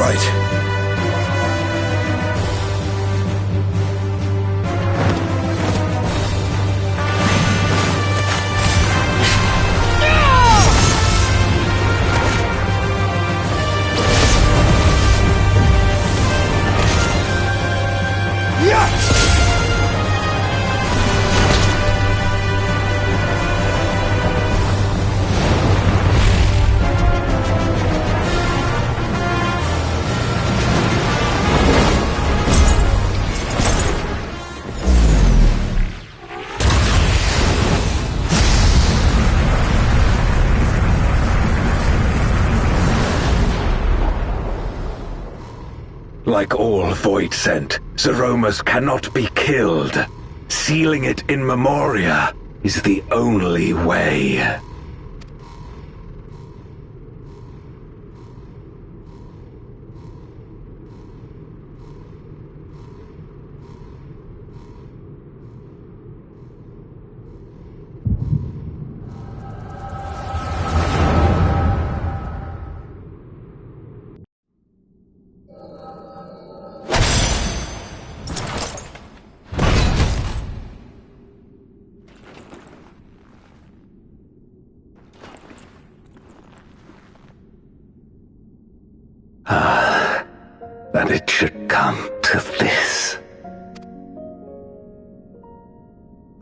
right. Like all Void Sent, Zeromus cannot be killed. Sealing it in Memoria is the only way. That it should come to this.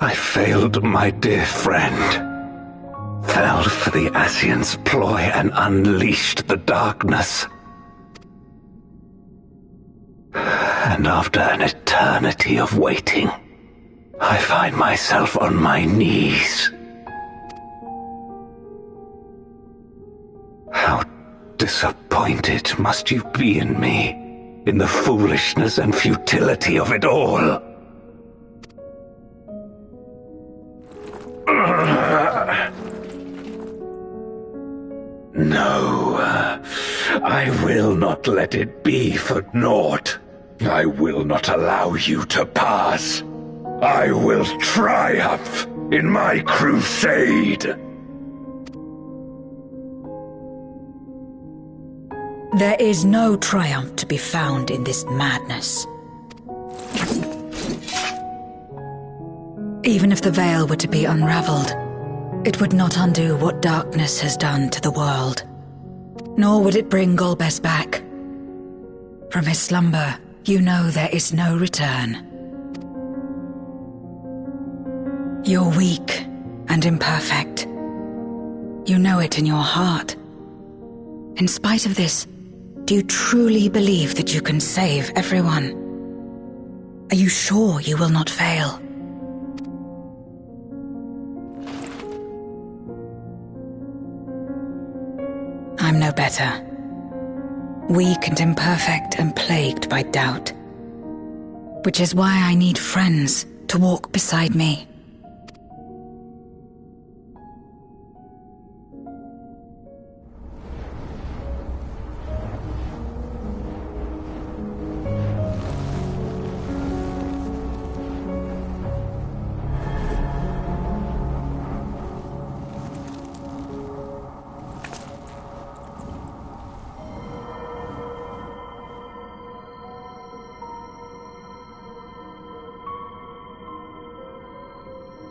I failed my dear friend, fell for the Ascian's ploy and unleashed the darkness. And after an eternity of waiting, I find myself on my knees. How disappointed must you be in me, in the foolishness and futility of it all. No, I will not let it be for naught. I will not allow you to pass. I will triumph in my crusade. There is no triumph to be found in this madness. Even if the veil were to be unraveled, it would not undo what darkness has done to the world. Nor would it bring Golbez back. From his slumber, you know there is no return. You're weak and imperfect. You know it in your heart. In spite of this, do you truly believe that you can save everyone? Are you sure you will not fail? I'm no better. Weak and imperfect and plagued by doubt. Which is why I need friends to walk beside me.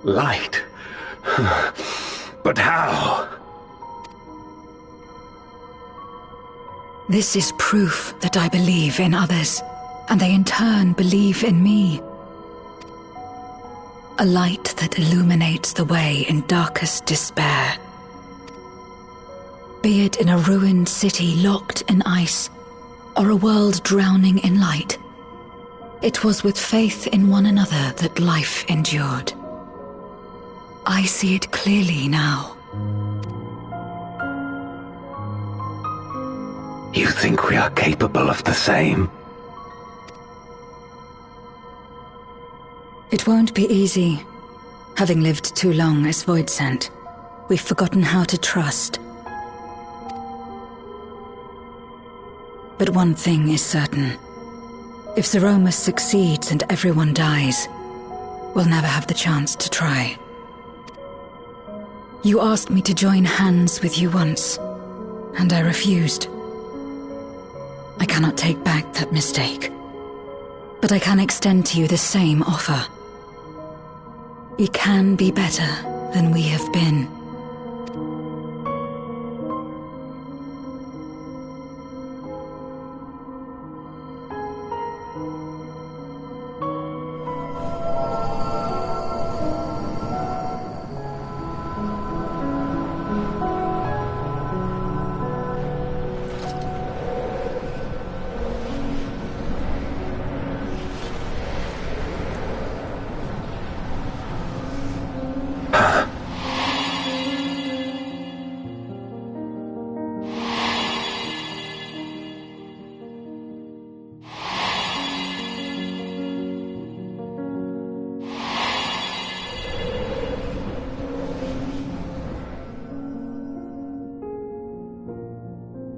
Light? But how? This is proof that I believe in others, and they in turn believe in me. A light that illuminates the way in darkest despair. Be it in a ruined city locked in ice, or a world drowning in light, it was with faith in one another that life endured. I see it clearly now. You think we are capable of the same? It won't be easy. Having lived too long as Void Sent, we've forgotten how to trust. But one thing is certain. If Zeromus succeeds and everyone dies, we'll never have the chance to try. You asked me to join hands with you once, and I refused. I cannot take back that mistake, but I can extend to you the same offer. We can be better than we have been.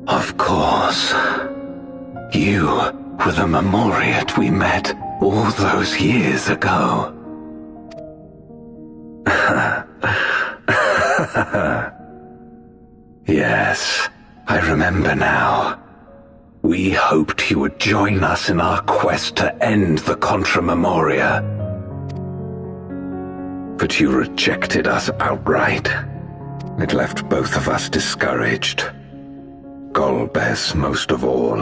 Of course. You were the Memoriat we met all those years ago. Yes, I remember now. We hoped you would join us in our quest to end the Contra Memoria. But you rejected us outright. It left both of us discouraged. Golbez most of all.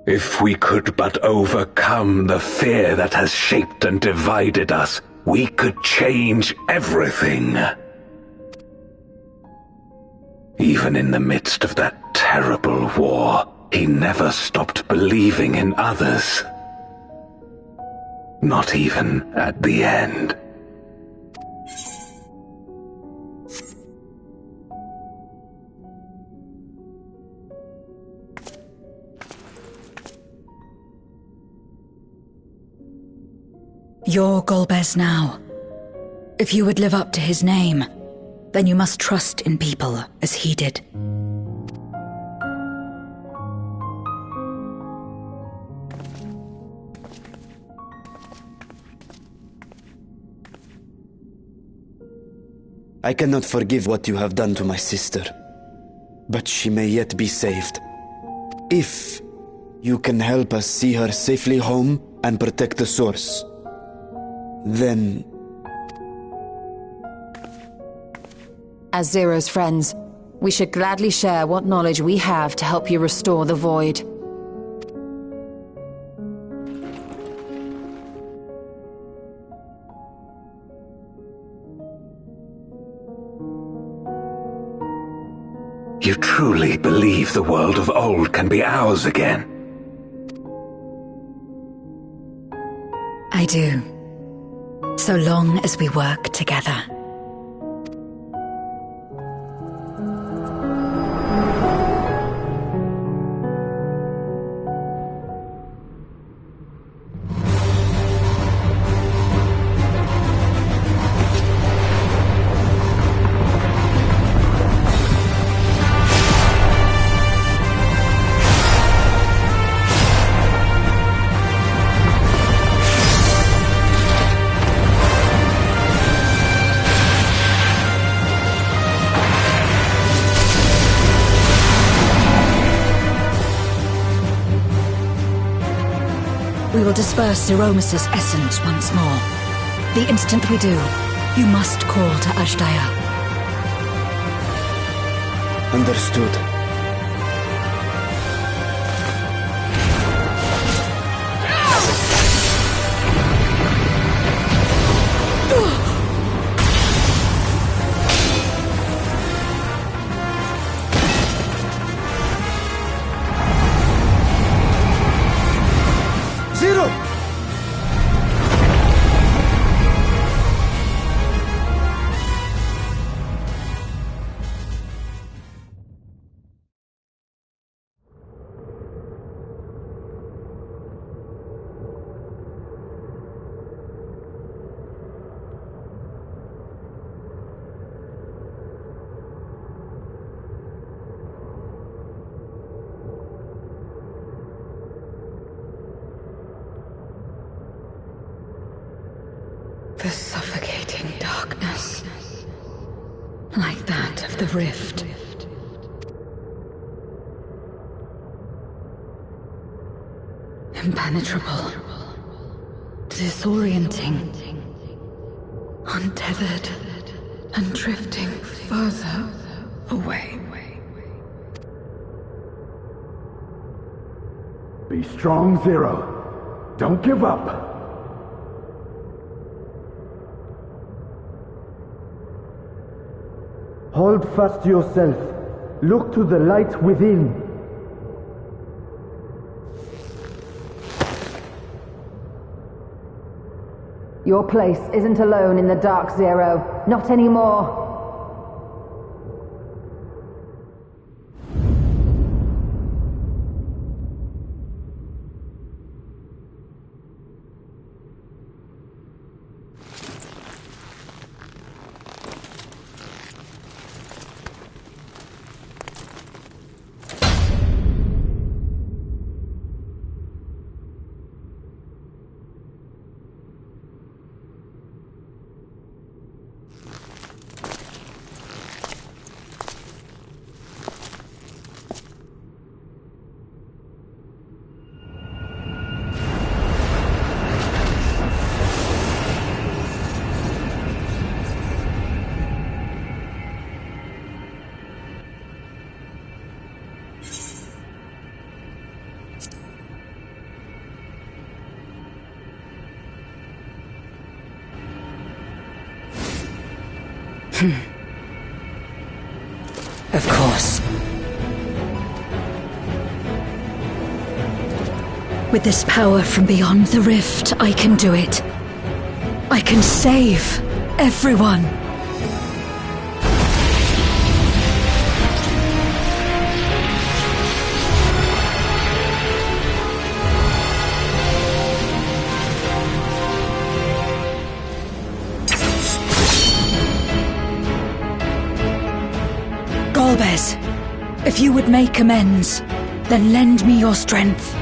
If we could but overcome the fear that has shaped and divided us, we could change everything. Even in the midst of that terrible war, he never stopped believing in others. Not even at the end. You're Golbez now. If you would live up to his name, then you must trust in people as he did. I cannot forgive what you have done to my sister, but she may yet be saved. If you can help us see her safely home and protect the source, then... As Zero's friends, we should gladly share what knowledge we have to help you restore the Void. You truly believe the world of old can be ours again? I do. So long as we work together. We will disperse Zeromus's essence once more. The instant we do, you must call to Ashdaya. Understood. Zero! The suffocating darkness, like that of the rift. Impenetrable. Disorienting. Untethered. And drifting further away. Be strong, Zero. Don't give up. Hold fast to yourself. Look to the light within. Your place isn't alone in the dark, Zero. Not anymore. Of course. With this power from beyond the rift, I can do it. I can save everyone. Golbez, if you would make amends, then lend me your strength.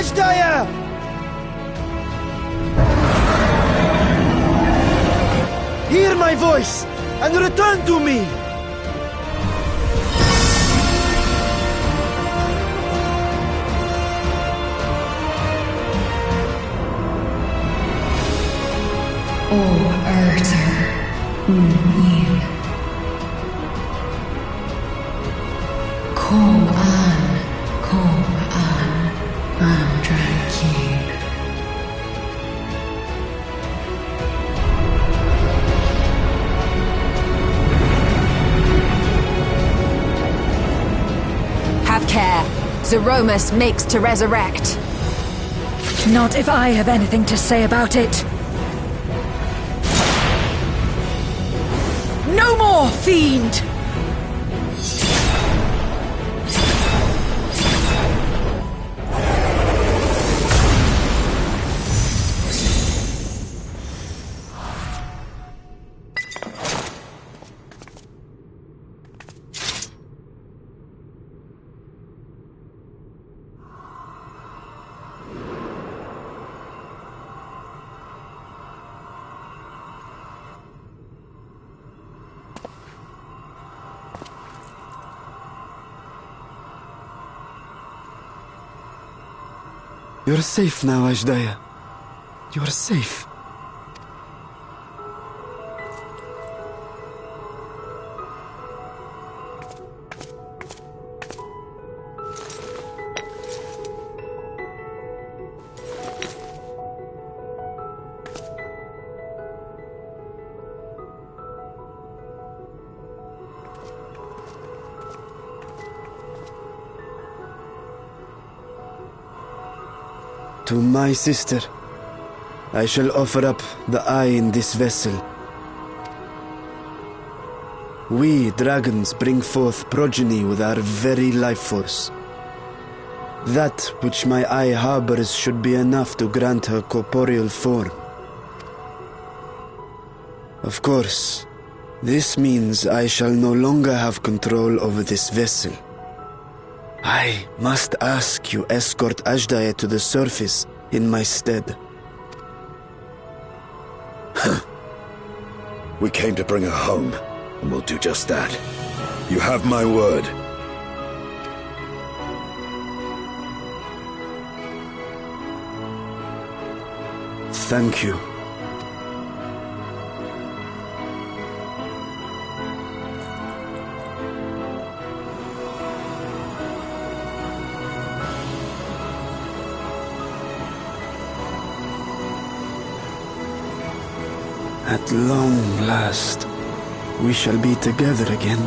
Ashdaya! Hear my voice and return to me! Have care. Zeromus makes to resurrect. Not if I have anything to say about it. No more, fiend! You're safe now, Ashdaya. You're safe. To my sister, I shall offer up the eye in this vessel. We, dragons, bring forth progeny with our very life force. That which my eye harbors should be enough to grant her corporeal form. Of course, this means I shall no longer have control over this vessel. I must ask you escort Ajdaye to the surface in my stead. We came to bring her home, and we'll do just that. You have my word. Thank you. At long last, we shall be together again.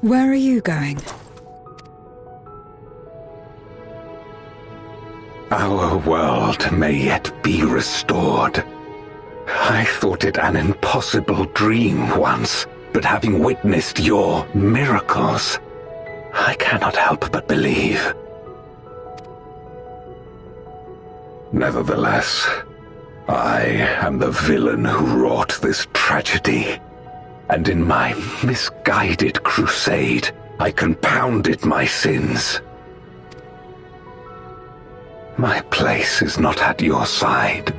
Where are you going? Our world may yet be restored. I thought it an impossible dream once, but having witnessed your miracles, I cannot help but believe. Nevertheless, I am the villain who wrought this tragedy. And in my misguided crusade, I compounded my sins. My place is not at your side.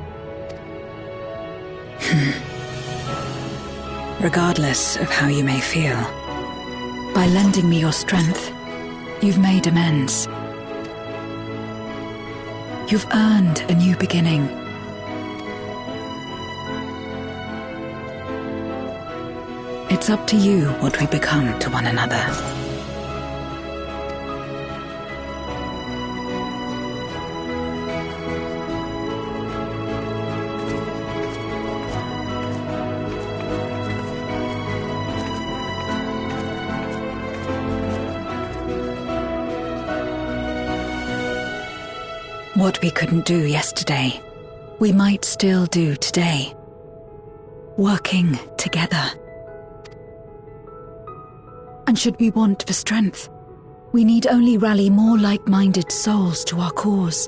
Regardless of how you may feel, by lending me your strength, you've made amends. You've earned a new beginning. It's up to you what we become to one another. What we couldn't do yesterday, we might still do today. Working together. And should we want for strength, we need only rally more like-minded souls to our cause.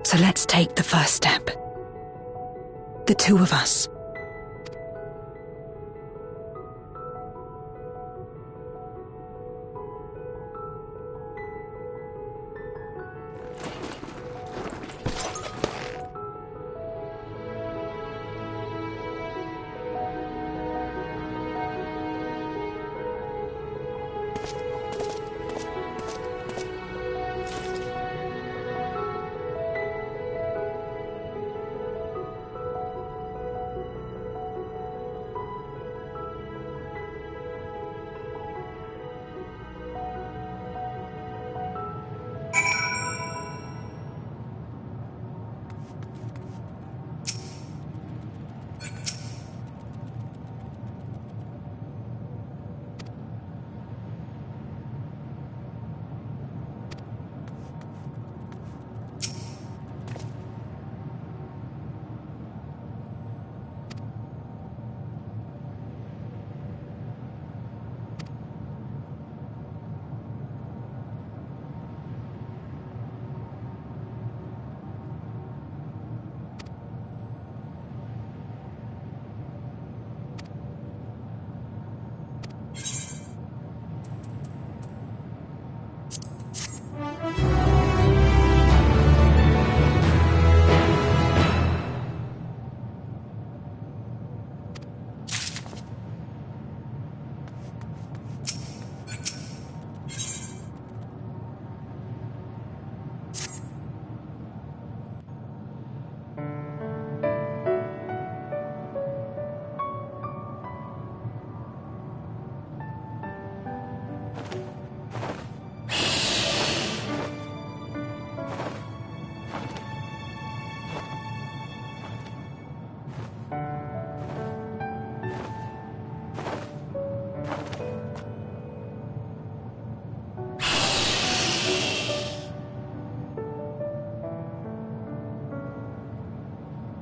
So let's take the first step. The two of us.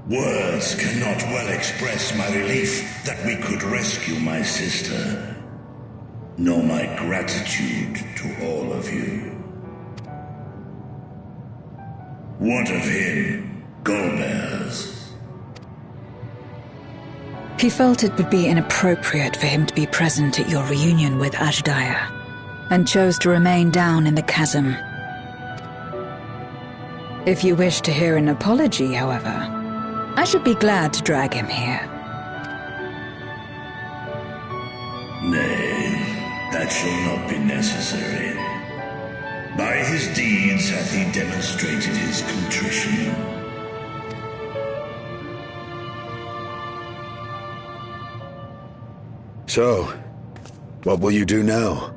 Words cannot well express my relief that we could rescue my sister, nor my gratitude to all of you. What of him, Golbez? He felt it would be inappropriate for him to be present at your reunion with Ajdaya, and chose to remain down in the chasm. If you wish to hear an apology, however, I should be glad to drag him here. Nay, that shall not be necessary. By his deeds hath he demonstrated his contrition. So, what will you do now?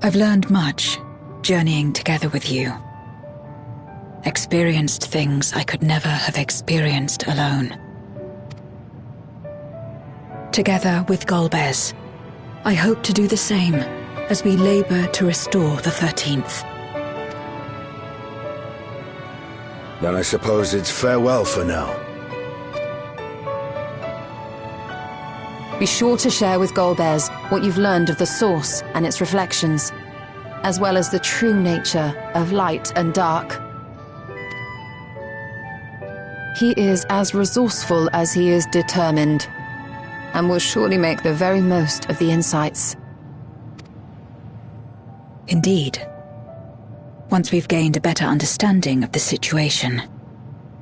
I've learned much, journeying together with you. Experienced things I could never have experienced alone. Together with Golbez, I hope to do the same as we labor to restore the 13th. Then I suppose it's farewell for now. Be sure to share with Golbez what you've learned of the Source and its reflections, as well as the true nature of light and dark. He is as resourceful as he is determined, and will surely make the very most of the insights. Indeed. Once we've gained a better understanding of the situation,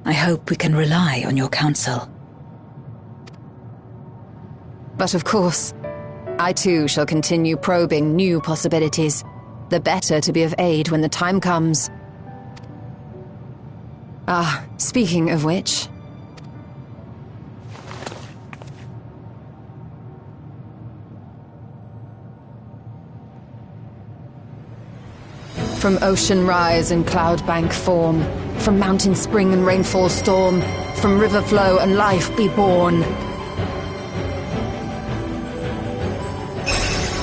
I hope we can rely on your counsel. But of course, I too shall continue probing new possibilities, the better to be of aid when the time comes. Ah, speaking of which... From ocean rise and cloud bank form, from mountain spring and rainfall storm, from river flow and life be born.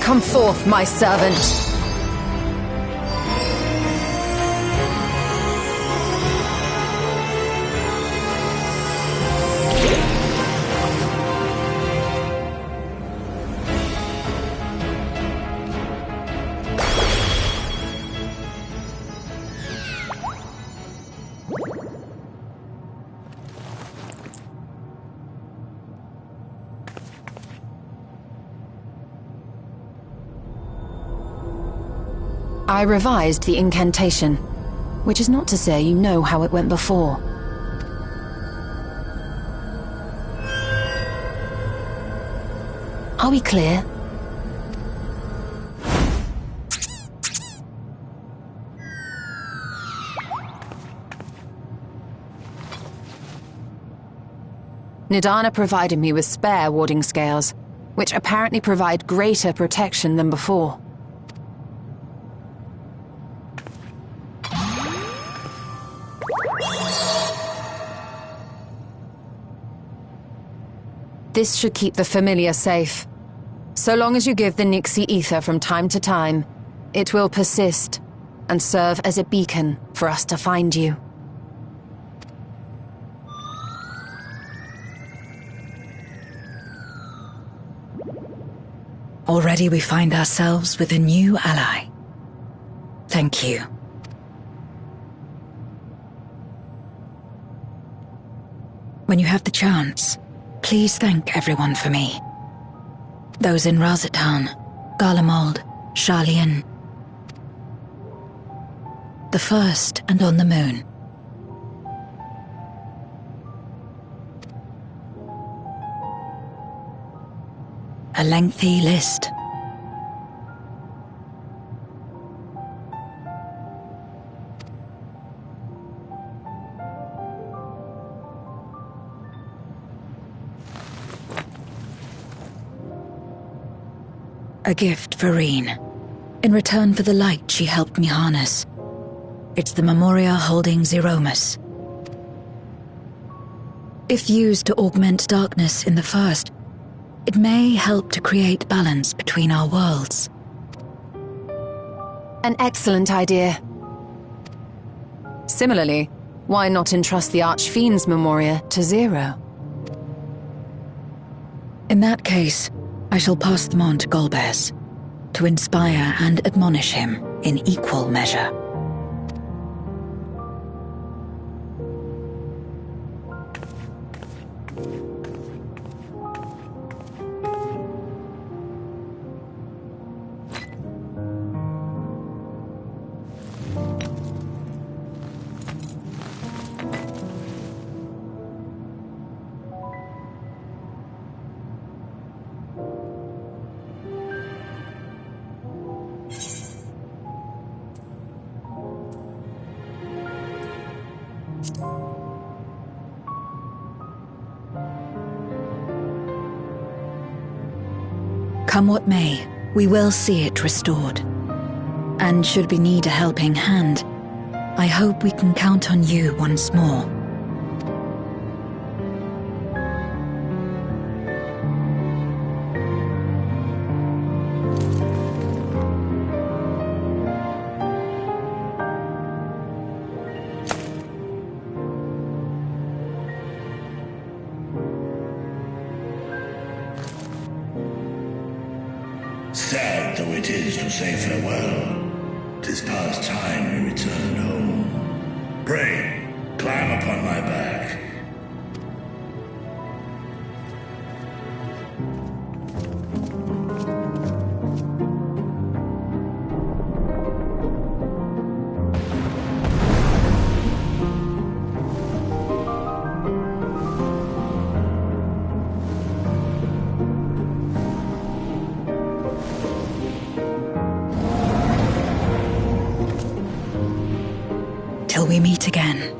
Come forth, my servant. I revised the incantation, which is not to say you know how it went before. Are we clear? Nidana provided me with spare warding scales, which apparently provide greater protection than before. This should keep the familiar safe. So long as you give the Nixie ether from time to time, it will persist and serve as a beacon for us to find you. Already we find ourselves with a new ally. Thank you. When you have the chance, please thank everyone for me. Those in Razatan, Garlemald, Sharlayan. The First and on the Moon. A lengthy list. A gift for Reen, in return for the light she helped me harness. It's the Memoria holding Zeromus. If used to augment darkness in the First, it may help to create balance between our worlds. An excellent idea. Similarly, why not entrust the Archfiend's Memoria to Zero? In that case, I shall pass them on to Golbez, to inspire and admonish him in equal measure. Come what may, we will see it restored. And should we need a helping hand, I hope we can count on you once more. Sad though it is to say farewell, 'tis past time we returned home. Pray, climb upon my back. Till we meet again.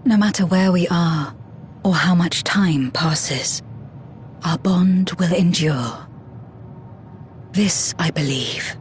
No matter where we are, or how much time passes, our bond will endure. This I believe.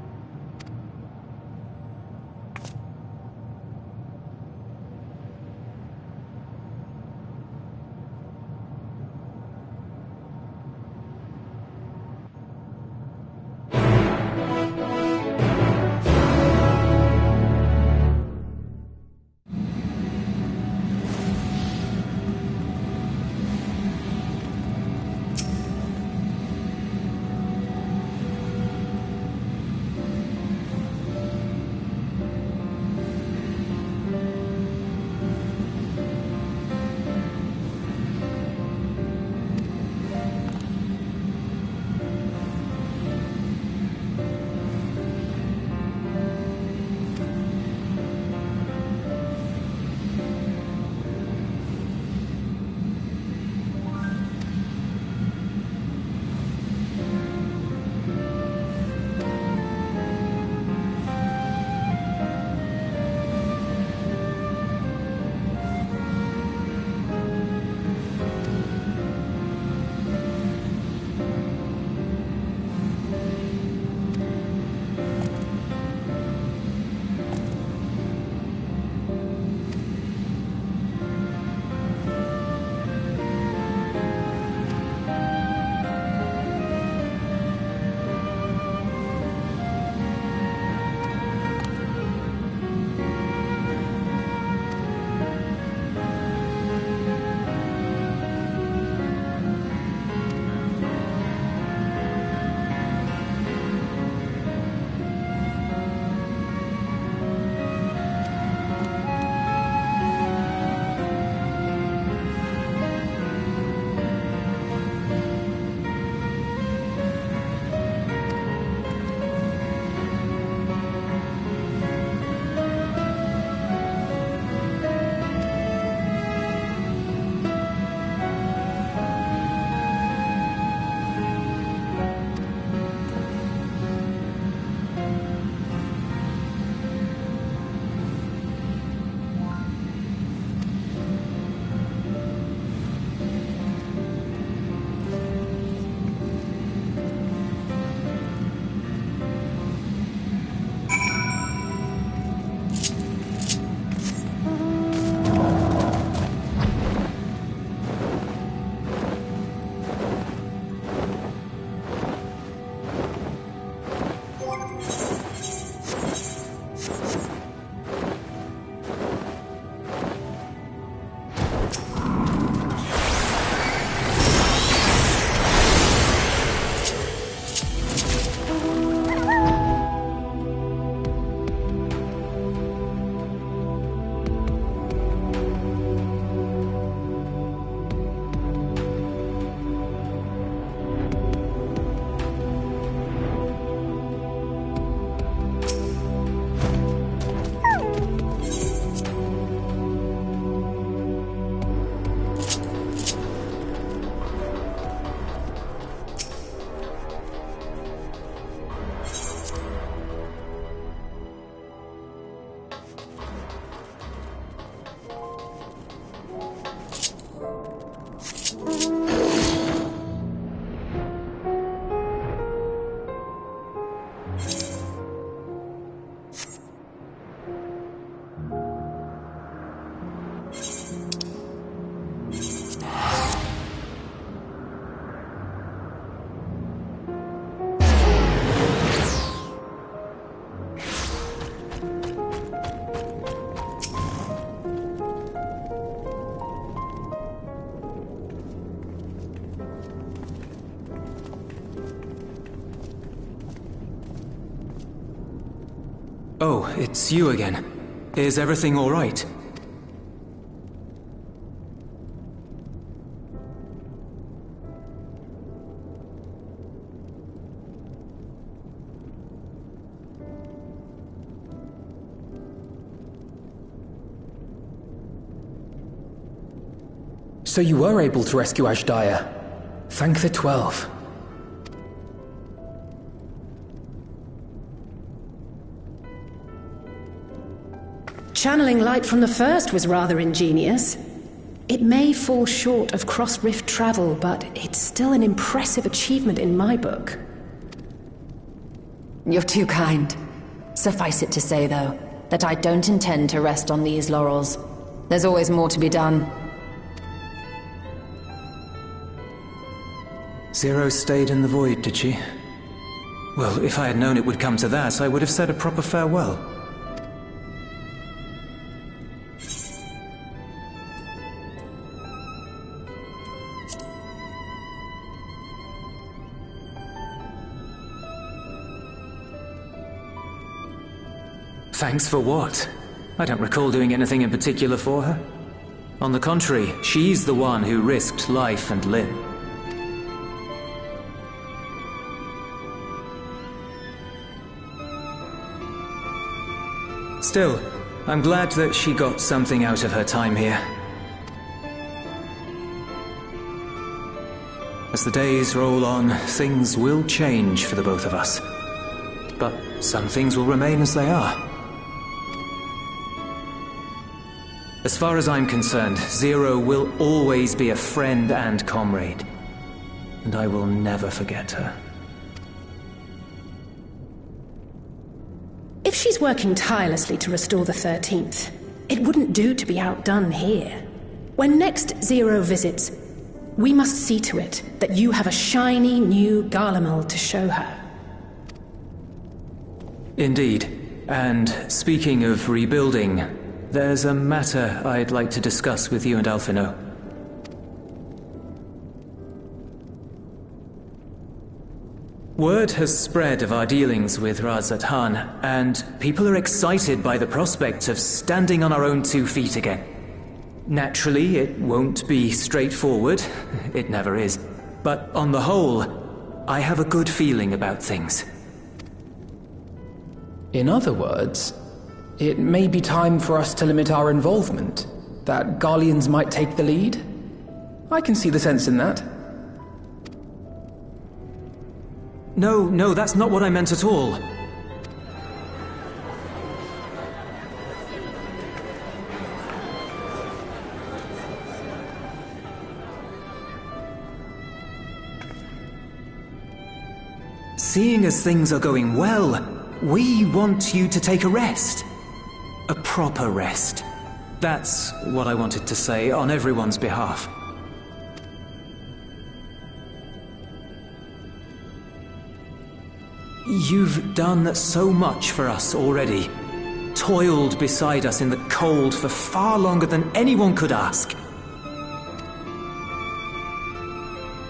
Oh, it's you again. Is everything all right? So you were able to rescue Ashdaya. Thank the 12. Channeling light from the first was rather ingenious. It may fall short of cross-rift travel, but it's still an impressive achievement in my book. You're too kind. Suffice it to say, though, that I don't intend to rest on these laurels. There's always more to be done. Zero stayed in the void, did she? Well, if I had known it would come to that, I would have said a proper farewell. Thanks for what? I don't recall doing anything in particular for her. On the contrary, she's the one who risked life and limb. Still, I'm glad that she got something out of her time here. As the days roll on, things will change for the both of us. But some things will remain as they are. As far as I'm concerned, Zero will always be a friend and comrade. And I will never forget her. If she's working tirelessly to restore the 13th, it wouldn't do to be outdone here. When next Zero visits, we must see to it that you have a shiny new Garlemald to show her. Indeed. And speaking of rebuilding, there's a matter I'd like to discuss with you and Alphino. Word has spread of our dealings with Razat Han, and people are excited by the prospect of standing on our own 2 feet again. Naturally, it won't be straightforward. It never is. But on the whole, I have a good feeling about things. In other words, it may be time for us to limit our involvement, that Garleans might take the lead. I can see the sense in that. No, that's not what I meant at all. Seeing as things are going well, we want you to take a rest. A proper rest. That's what I wanted to say on everyone's behalf. You've done so much for us already. Toiled beside us in the cold for far longer than anyone could ask.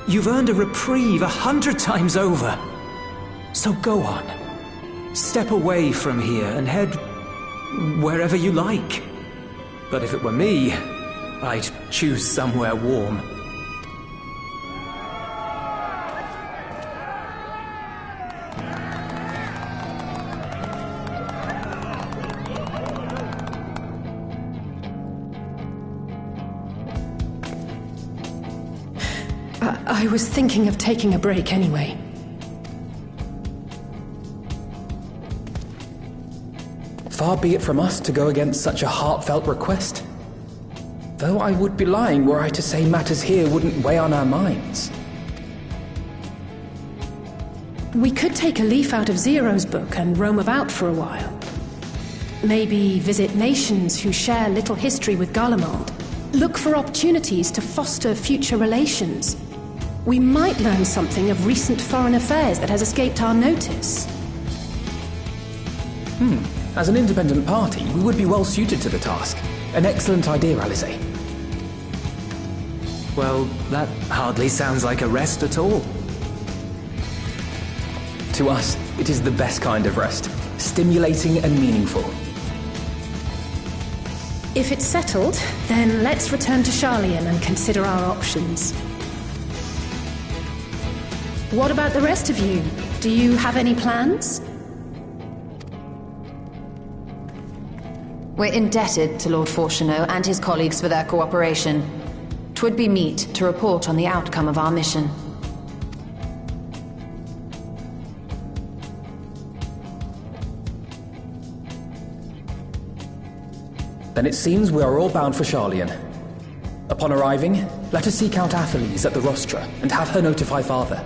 You've earned a reprieve 100 times over. So go on. Step away from here and head wherever you like. But if it were me, I'd choose somewhere warm. I was thinking of taking a break anyway. Far be it from us to go against such a heartfelt request. Though I would be lying were I to say matters here wouldn't weigh on our minds. We could take a leaf out of Zero's book and roam about for a while. Maybe visit nations who share little history with Garlemald. Look for opportunities to foster future relations. We might learn something of recent foreign affairs that has escaped our notice. As an independent party, we would be well suited to the task. An excellent idea, Alice. Well, that hardly sounds like a rest at all. To us, it is the best kind of rest. stimulating and meaningful. If it's settled, then let's return to Charlian and consider our options. What about the rest of you? Do you have any plans? We're indebted to Lord Fortuneau and his colleagues for their cooperation. 'Twould be meet to report on the outcome of our mission. Then it seems we are all bound for Charlian. Upon arriving, let us seek out Athelise at the rostra and have her notify Father.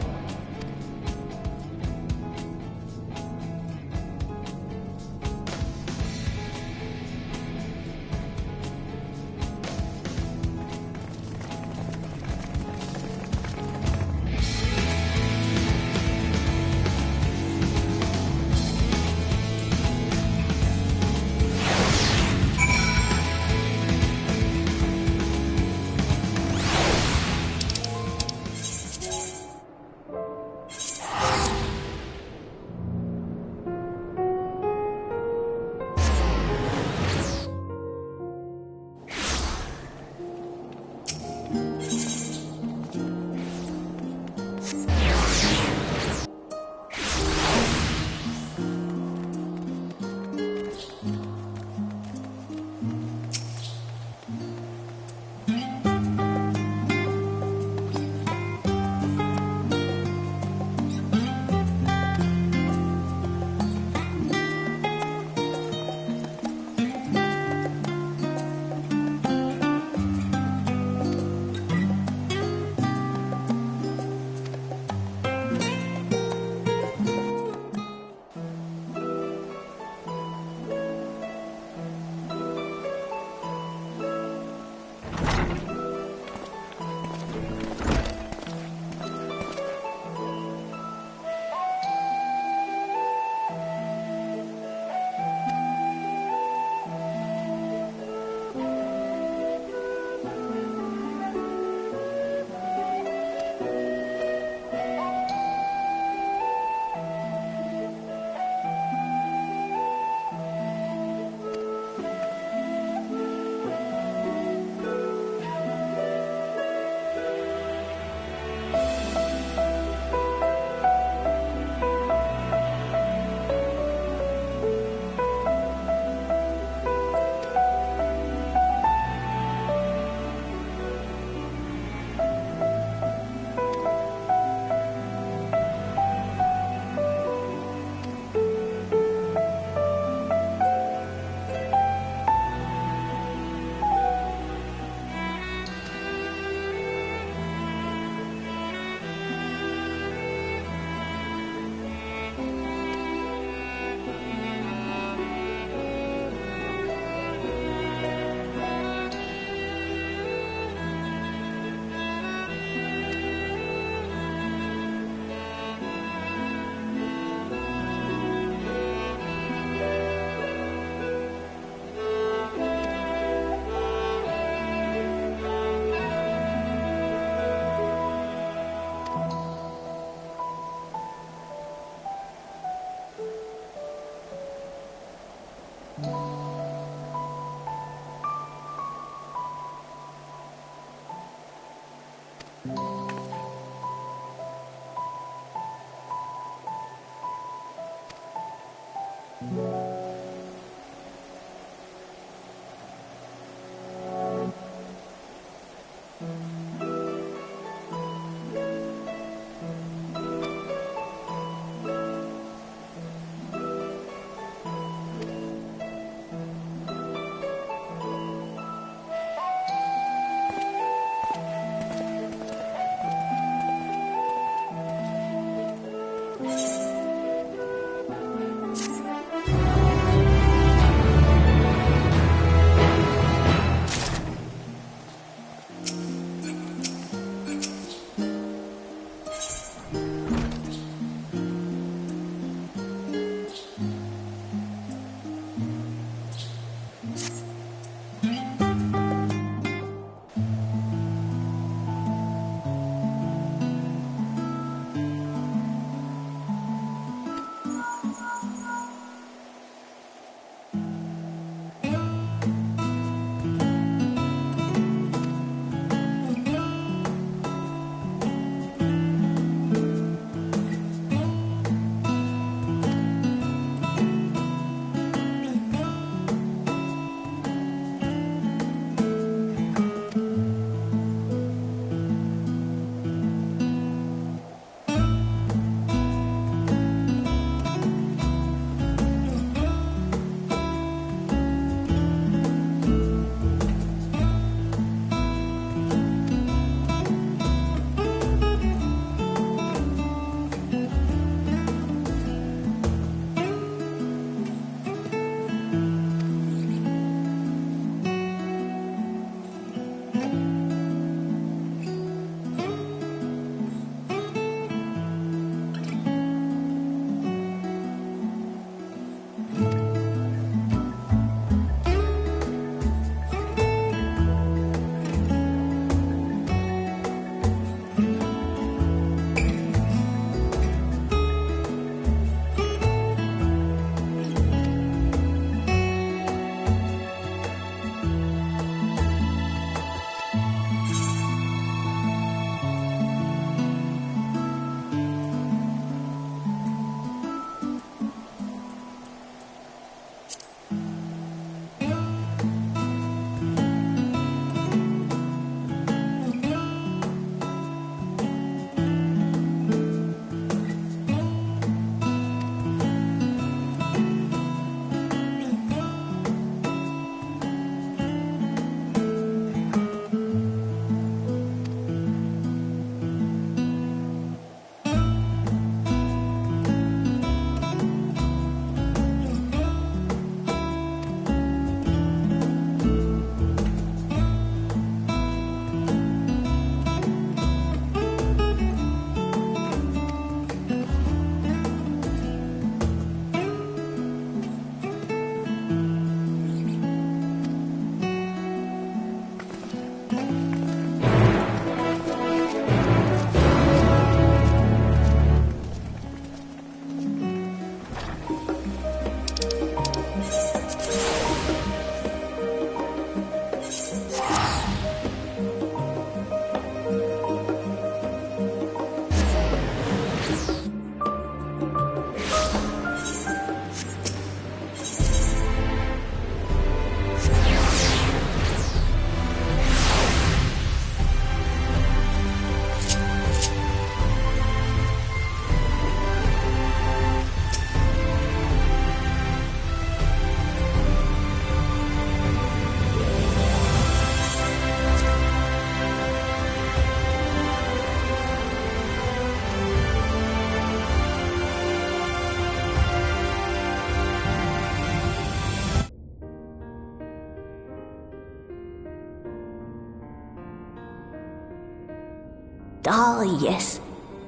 Ah, yes.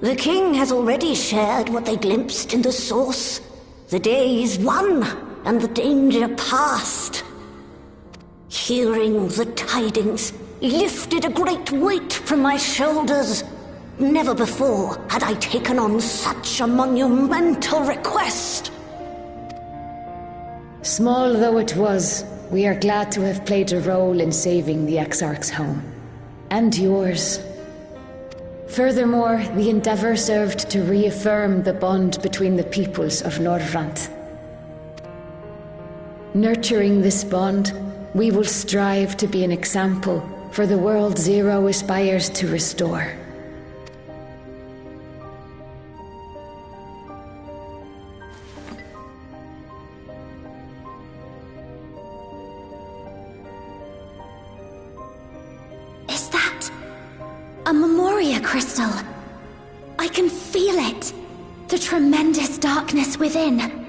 The king has already shared what they glimpsed in the source. The day is won, and the danger past. Hearing the tidings lifted a great weight from my shoulders. Never before had I taken on such a monumental request. Small though it was, we are glad to have played a role in saving the Exarch's home. And yours. Furthermore, the endeavor served to reaffirm the bond between the peoples of Norvrant. Nurturing this bond, we will strive to be an example for the world Zero aspires to restore. Is that a Memoria crystal? I can feel it. The tremendous darkness within.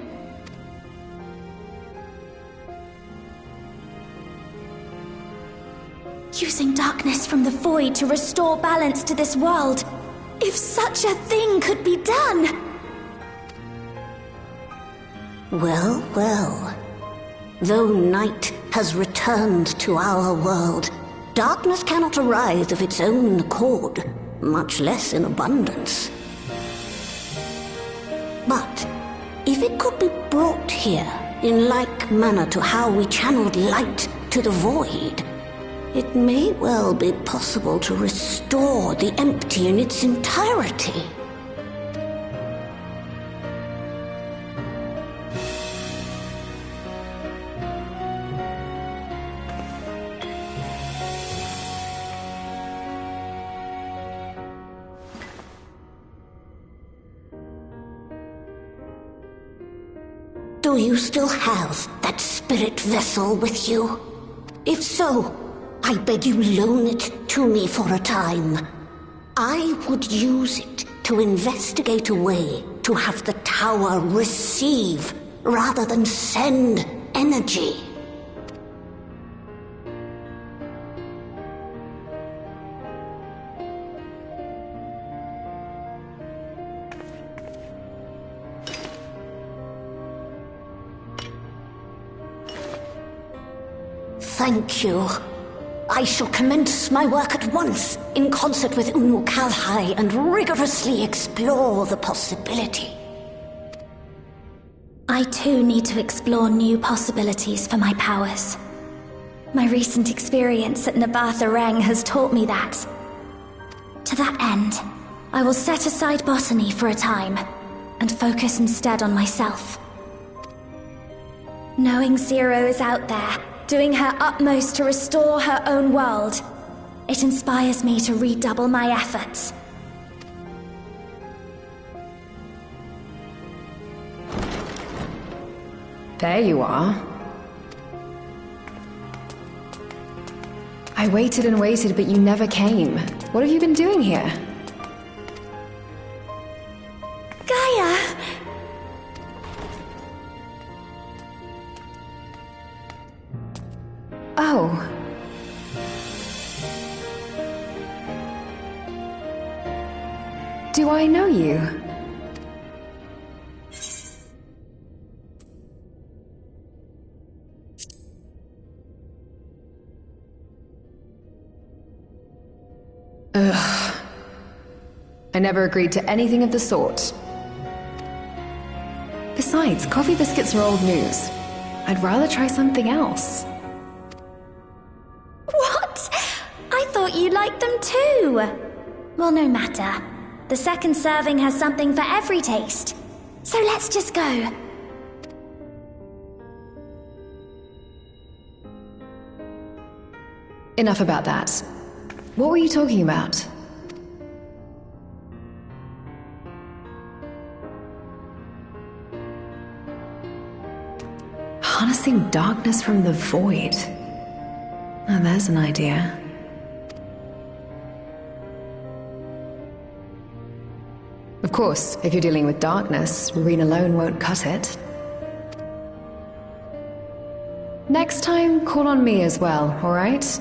Using darkness from the void to restore balance to this world. If such a thing could be done! Well, well. Though night has returned to our world, darkness cannot arise of its own accord, much less in abundance. But if it could be brought here in like manner to how we channeled light to the void, it may well be possible to restore the empty in its entirety. Do you still have that spirit vessel with you? If so, I beg you loan it to me for a time. I would use it to investigate a way to have the tower receive rather than send energy. Thank you. I shall commence my work at once, in concert with Unu Kalhai, and rigorously explore the possibility. I too need to explore new possibilities for my powers. My recent experience at Nabatha Reng has taught me that. To that end, I will set aside botany for a time, and focus instead on myself. Knowing Zero is out there, doing her utmost to restore her own world, it inspires me to redouble my efforts. There you are. I waited and waited, but you never came. What have you been doing here? Gaia! Oh. Do I know you? Ugh. I never agreed to anything of the sort. Besides, coffee biscuits are old news. I'd rather try something else. What? I thought you liked them too! Well, no matter. The second serving has something for every taste. So let's just go. Enough about that. What were you talking about? Harnessing darkness from the void. Now there's an idea. Of course, if you're dealing with darkness, Marine alone won't cut it. Next time, call on me as well, alright?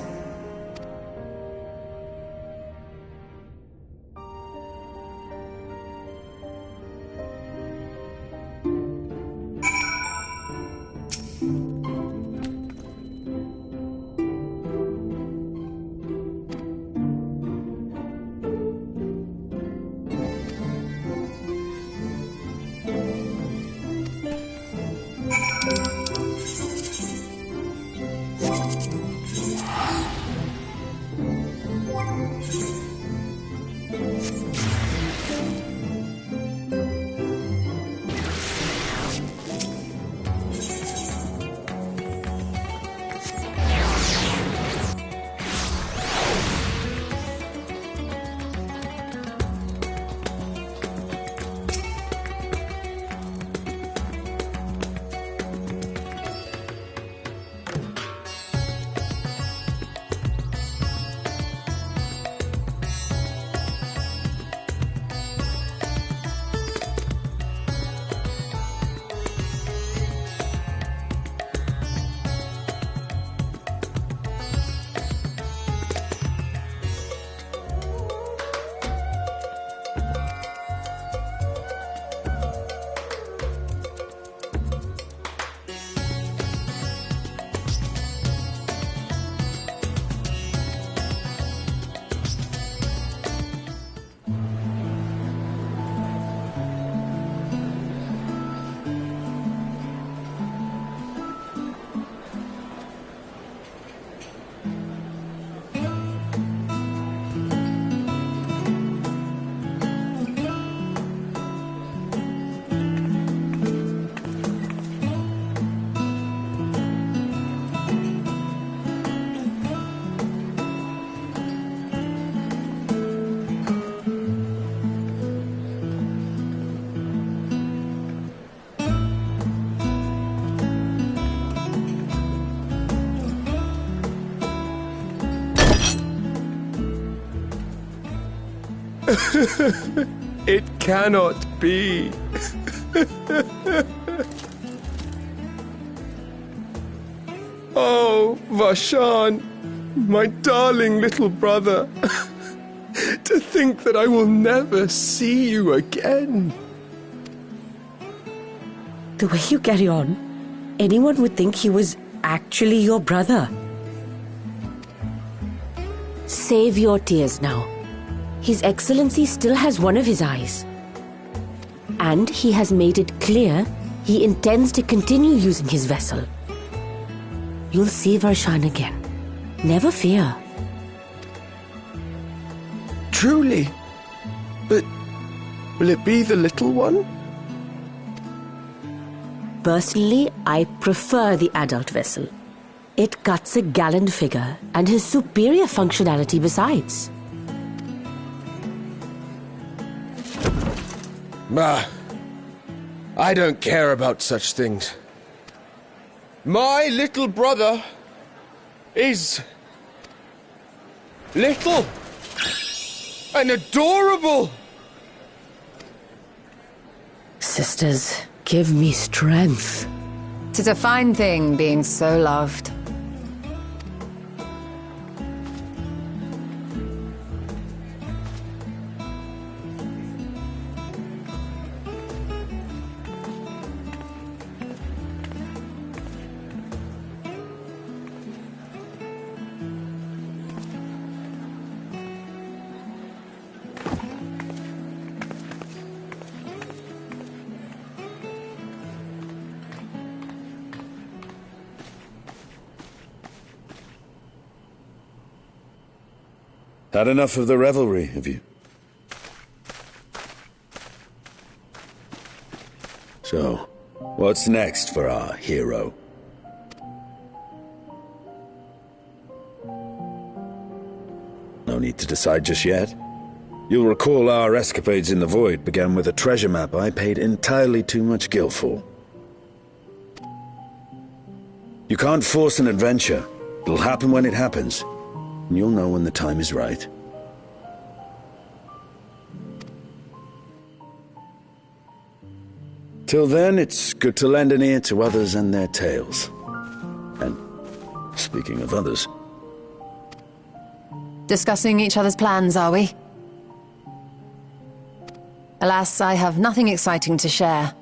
It cannot be. Oh, Vashan, my darling little brother. To think that I will never see you again. The way you carry on, anyone would think he was actually your brother. Save your tears now. His Excellency still has one of his eyes. And he has made it clear he intends to continue using his vessel. You'll see Varshan again. Never fear. Truly? But will it be the little one? Personally, I prefer the adult vessel. It cuts a gallant figure and has superior functionality besides. Bah, I don't care about such things. My little brother is little and adorable. Sisters, give me strength. 'Tis a fine thing being so loved. Had enough of the revelry, have you? So, what's next for our hero? No need to decide just yet. You'll recall our escapades in the Void began with a treasure map I paid entirely too much gil for. You can't force an adventure. It'll happen when it happens. And you'll know when the time is right. Till then, it's good to lend an ear to others and their tales. And speaking of others... Discussing each other's plans, are we? Alas, I have nothing exciting to share.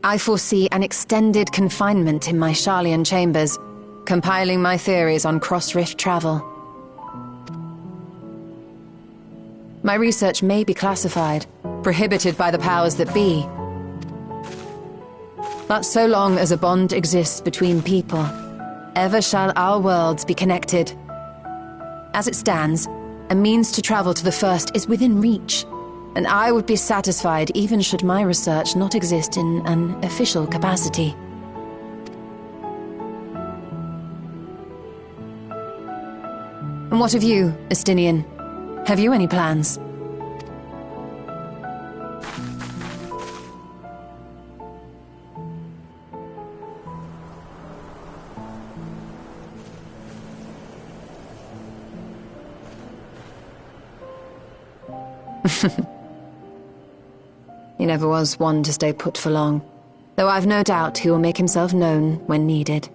I foresee an extended confinement in my Sharlayan chambers, compiling my theories on cross-rift travel. My research may be classified, prohibited by the powers that be. But so long as a bond exists between people, ever shall our worlds be connected. As it stands, a means to travel to the first is within reach, and I would be satisfied even should my research not exist in an official capacity. And what of you, Estinian? Have you any plans? He never was one to stay put for long, though I've no doubt he will make himself known when needed.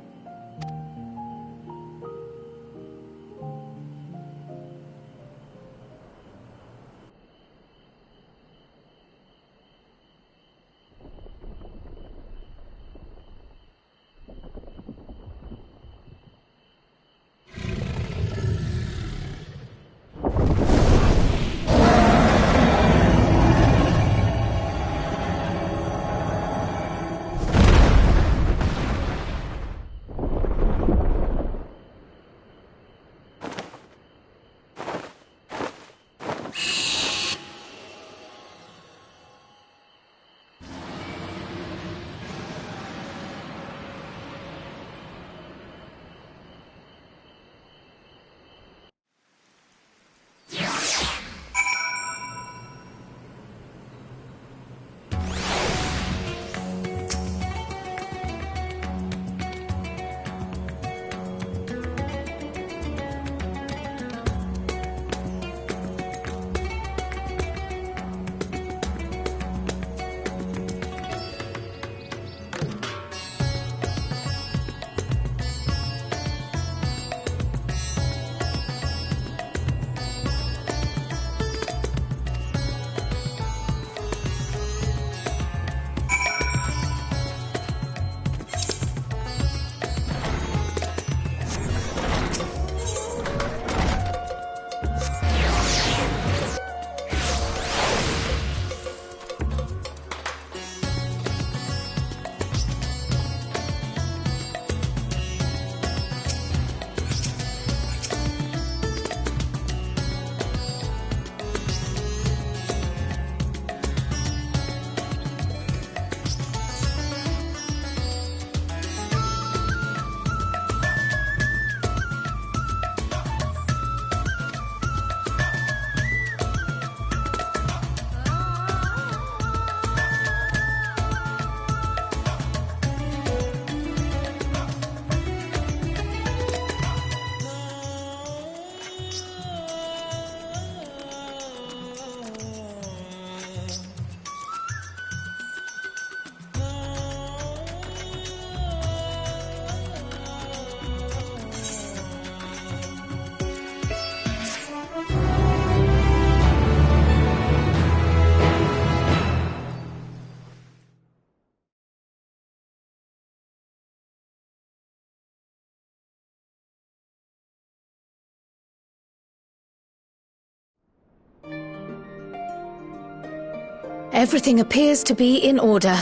Everything appears to be in order.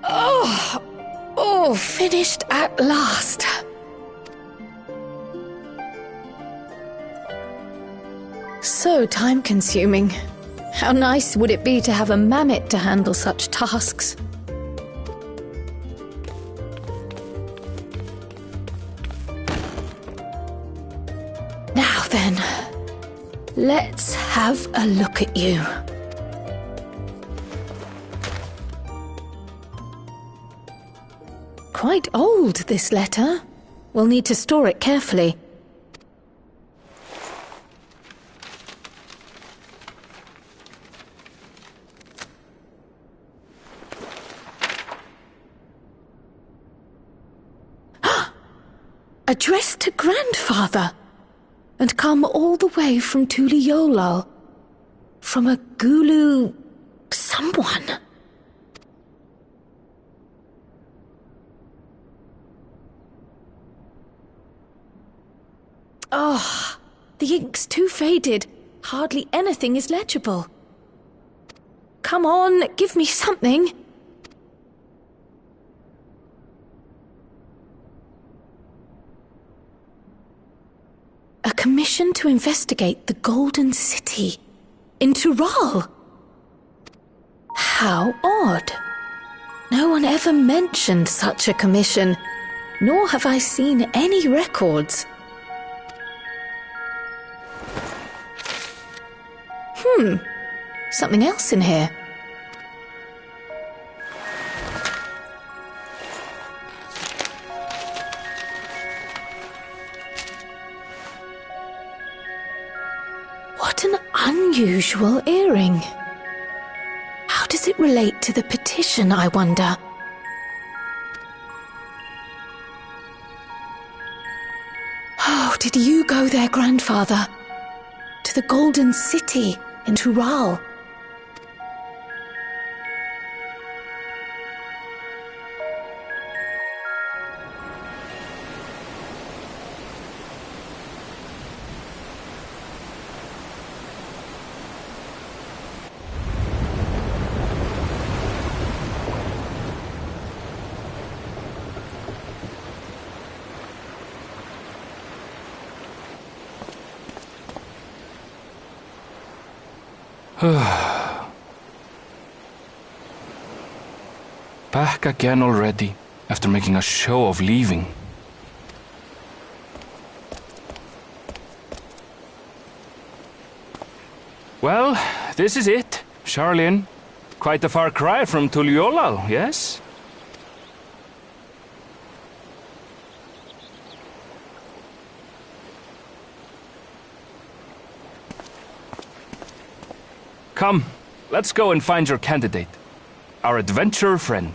Oh, finished at last. So time-consuming. How nice would it be to have a mammoth to handle such tasks? Now then, let's have a look at you. Quite old, this letter. We'll need to store it carefully. Addressed to Grandfather, and come all the way from Tuliolal, from a Gulu... someone. Oh, the ink's too faded. Hardly anything is legible. Come on, give me something. A commission to investigate the Golden City in Tural. How odd. No one ever mentioned such a commission, nor have I seen any records. Something else in here. What an unusual earring. How does it relate to the petition, I wonder? Oh, did you go there, Grandfather? To the Golden City in Tural? Back again already, after making a show of leaving. Well, this is it, Charlene. Quite a far cry from Tuliolal, yes? Come, let's go and find your candidate, our adventurer friend.